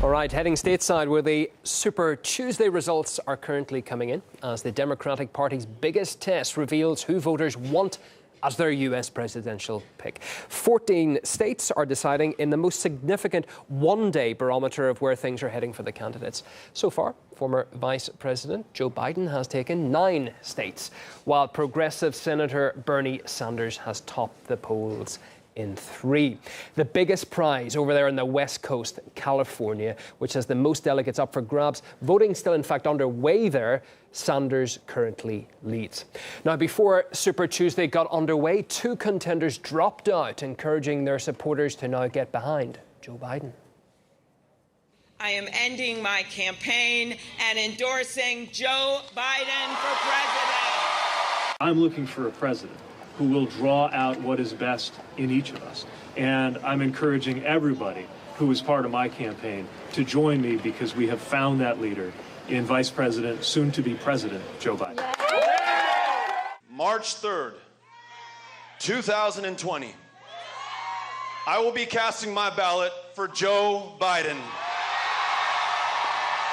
All right, heading stateside where the Super Tuesday results are currently coming in as the Democratic Party's biggest test reveals who voters want as their US presidential pick. 14 states are deciding in the most significant one-day barometer of where things are heading for the candidates. So far, former Vice President Joe Biden has taken 9 states, while progressive Senator Bernie Sanders has topped the polls in 3. The biggest prize over there on the West Coast, California, which has the most delegates up for grabs. Voting still, in fact, underway there. Sanders currently leads. Now, before Super Tuesday got underway, 2 contenders dropped out, encouraging their supporters to now get behind Joe Biden. I am ending my campaign and endorsing Joe Biden for president. I'm looking for a president who will draw out what is best in each of us. And I'm encouraging everybody who is part of my campaign to join me because we have found that leader in Vice President, soon to be President, Joe Biden. March 3rd, 2020, I will be casting my ballot for Joe Biden.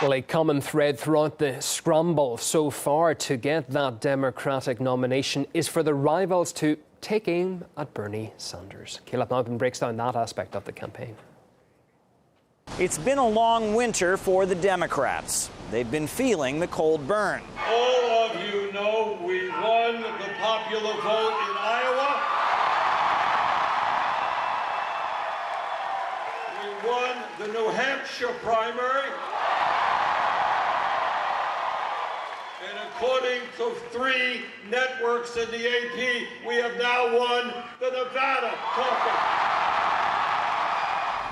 Well, a common thread throughout the scramble so far to get that Democratic nomination is for the rivals to take aim at Bernie Sanders. Caleb Maupin breaks down that aspect of the campaign. It's been a long winter for the Democrats. They've been feeling the cold burn. All of you know we won the popular vote in Iowa. We won the New Hampshire primary. And according to 3 networks in the AP, we have now won the Nevada caucus.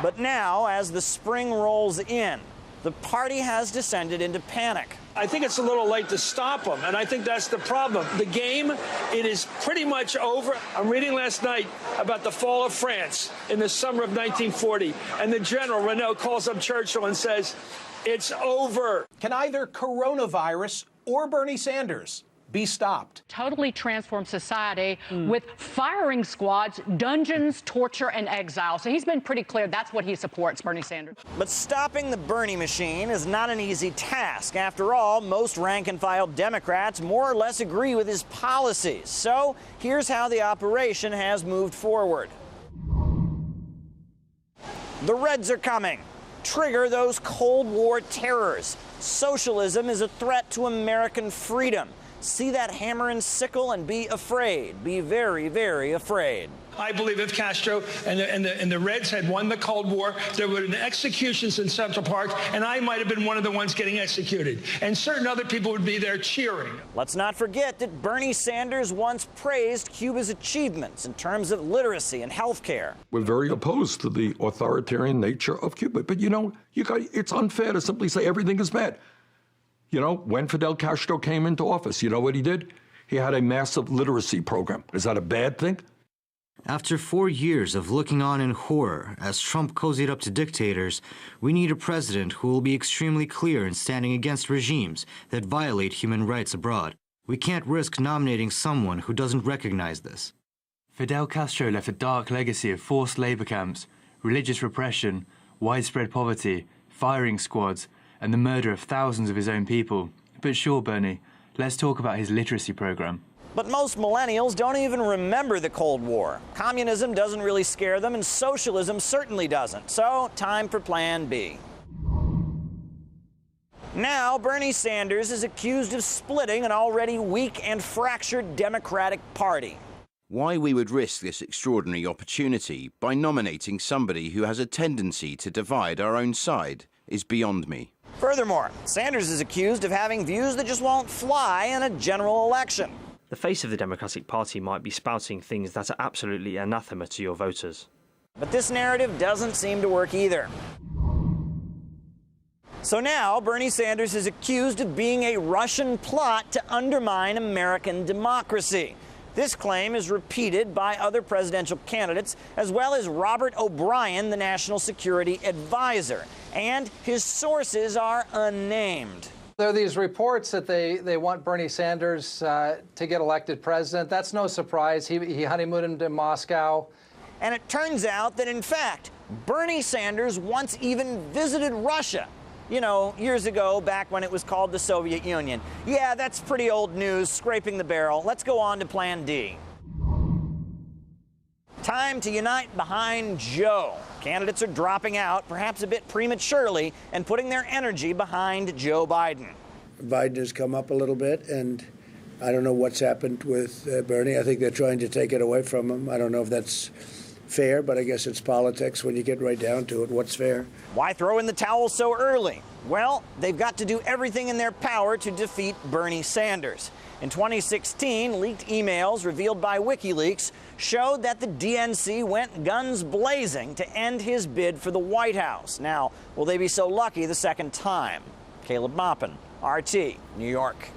But now, as the spring rolls in, the party has descended into panic. I think it's a little late to stop them, and I think that's the problem. The game, it is pretty much over. I'm reading last night about the fall of France in the summer of 1940, and the general, Renault, calls up Churchill and says, it's over. Can either coronavirus or Bernie Sanders be stopped? Totally transform society with firing squads, dungeons, torture, and exile. So he's been pretty clear that's what he supports, Bernie Sanders. But stopping the Bernie machine is not an easy task. After all, most rank-and-file Democrats more or less agree with his policies. So here's how the operation has moved forward. The Reds are coming. Trigger those Cold War terrors. Socialism is a threat to American freedom. See that hammer and sickle and be afraid. Be very, very afraid. I believe if Castro and the Reds had won the Cold War, there would have been executions in Central Park, and I might have been one of the ones getting executed. And certain other people would be there cheering. Let's not forget that Bernie Sanders once praised Cuba's achievements in terms of literacy and health care. We're very opposed to the authoritarian nature of Cuba. But, you know, it's unfair to simply say everything is bad. You know, when Fidel Castro came into office, you know what he did? He had a massive literacy program. Is that a bad thing? After 4 years of looking on in horror as Trump cozied up to dictators, we need a president who will be extremely clear in standing against regimes that violate human rights abroad. We can't risk nominating someone who doesn't recognize this. Fidel Castro left a dark legacy of forced labor camps, religious repression, widespread poverty, firing squads, and the murder of thousands of his own people. But sure, Bernie, let's talk about his literacy program. But most millennials don't even remember the Cold War. Communism doesn't really scare them, and socialism certainly doesn't. So, time for Plan B. Now, Bernie Sanders is accused of splitting an already weak and fractured Democratic Party. Why we would risk this extraordinary opportunity by nominating somebody who has a tendency to divide our own side is beyond me. Furthermore, Sanders is accused of having views that just won't fly in a general election. The face of the Democratic Party might be spouting things that are absolutely anathema to your voters. But this narrative doesn't seem to work either. So now, Bernie Sanders is accused of being a Russian plot to undermine American democracy. This claim is repeated by other presidential candidates, as well as Robert O'Brien, the National Security Advisor. And his sources are unnamed. There are these reports that they want Bernie Sanders to get elected president. That's no surprise. He honeymooned in Moscow. And it turns out that, in fact, Bernie Sanders once even visited Russia. You know, years ago, back when it was called the Soviet Union. Yeah, that's pretty old news, scraping the barrel. Let's go on to Plan D. Time to unite behind Joe. Candidates are dropping out, perhaps a bit prematurely, and putting their energy behind Joe Biden. Biden has come up a little bit, and I don't know what's happened with Bernie. I think they're trying to take it away from him. I don't know if that's fair, but I guess it's politics when you get right down to it. What's fair? Why throw in the towel so early? Well, they've got to do everything in their power to defeat Bernie Sanders. In 2016, leaked emails revealed by WikiLeaks showed that the DNC went guns blazing to end his bid for the White House. Now, will they be so lucky the second time? Caleb Maupin, RT, New York.